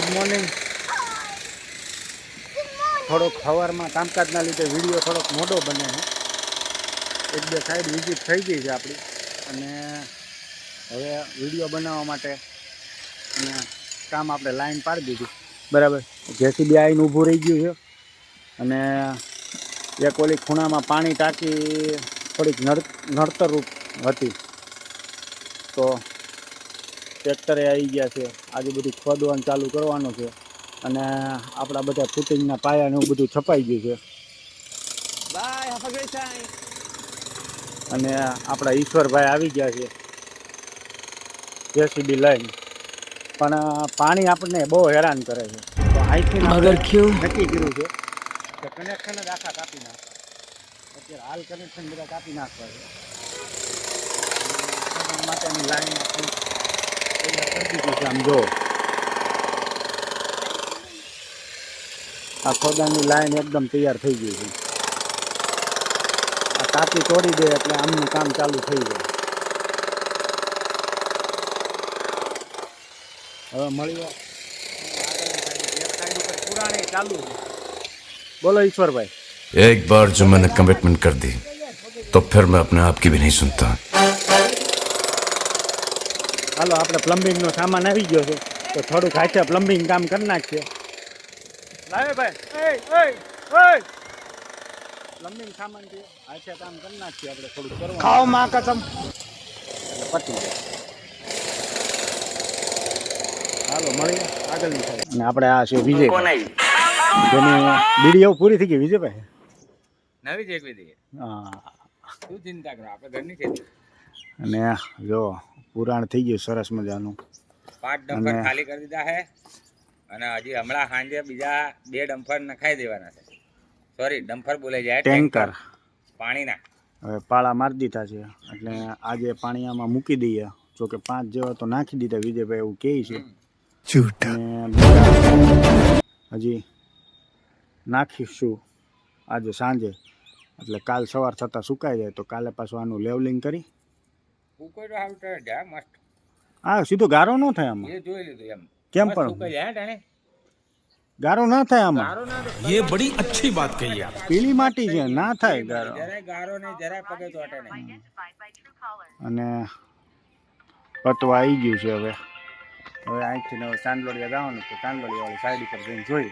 Good morning. થોડોક સવારમાં કામકાજના લીધે વિડીયો થોડોક મોટો બને છે. એક બે સાઈડ વિઝિટ થઈ ગઈ છે આપણી, અને હવે વિડીયો બનાવવા માટે અને કામ આપણે લાઈન પાડી દીધી. બરાબર, જેસીબી આવીને ઊભું રહી ગયું છે. અને એક ઓલી ખૂણામાં પાણી ટાંકી થોડીક નડતરરૂપ હતી, તો ટ્રેક્ટરે આવી ગયા છે. આજે બધું ખોદવાનું ચાલુ કરવાનું છે, અને આપણા બધા ફૂટિંગના પાયા ને એવું બધું છપાઈ ગયું છે. અને આપણા ઈશ્વરભાઈ આવી ગયા છે જેસીબી લઈને. પણ પાણી આપણને બહુ હેરાન કરે છે, તો અહીંથી નક્કી કર્યું છે કે કનેક્શન જ આખા કાપી નાખવા. અત્યારે હાલ કનેક્શન બધા કાપી નાખવા છે. માટેની લાઈન કરી દીધી છે. આમ જો આ ખોદાની લાઈન એકદમ તૈયાર થઈ ગઈ છે. આ ટાંકી તોડી દે એટલે આમનું કામ ચાલુ થઈ જાય. હવે મળીએ સાઈડ ઉપર પુરાણી ચાલુ છે. બોલો ઈશ્વરભાઈ. एक बार जो मैंने कमिटमेंट कर दी तो फिर मैं अपने आप की भी नहीं सुनता. હાલો, આપણે પ્લમ્બિંગનો સામાન આવી ગયો છે, તો થોડુંક હાથે પ્લમ્બિંગ કામ કરી નાખીએ. લાવે ભાઈ, પ્લમ્બિંગ સામાન છે, હાથે કામ કરી નાખીએ. આપણે થોડુંક કરવાનું. ખાઓ માં કસમ પતી જાય. હાલો મળીએ આગળની સાઈડ. અને આપણે આ છે વિજયભાઈ, જેની વિડીયો પૂરી થઈ ગઈ. વિજયભાઈ નવી જ એક વિધિ. હા, શું ચિંતા કરો, આપણે ઘરની ખેતી. અને જો પુરાણ થઈ ગયું સરસ મજાનું. 5 ડમ્પર ખાલી કરી દીધા છે, અને હજી હમણાં સાંજે બીજા 2 ડમ્પર નખાઈ દેવાના છે. સોરી, ડમ્પર બોલે જાય ટેન્કર પાણીના. હવે પાળા મારી દીધા છે, એટલે આજે પાણી આમાં મૂકી દઈએ. જો કે 5 જેવા તો નાખી દીધા વિજયભાઈ એવું કહે છે. અને હજી નાખીશું આજે સાંજે, એટલે કાલ સવાર થતાં સુકાઈ જાય તો કાલે પાછું આનું લેવલિંગ કરી. ઉકોઈ હાલ તો જા મસ્ત. હા, સીધો ગારો ન થાય આમાં. એ જોઈ લીધું એમ. કેમ મસ્ત પણ ઉકાઈ જાય ટાણે. ગારો ના થાય આમાં. ગારો ના તો ये बड़ी अच्छी बात कही आप. પીળી માટી છે, ના થાય ગારો. જરાય ગારો નહીં, જરાય પગે ચોટે નહીં. અને પતવા આવી ગયું છે. હવે અહીંથી ચાંદલોડિયા જવાનું, તો ચાંદલોડિયા વાળી સાઈડ ઉપર જઈને જોઈ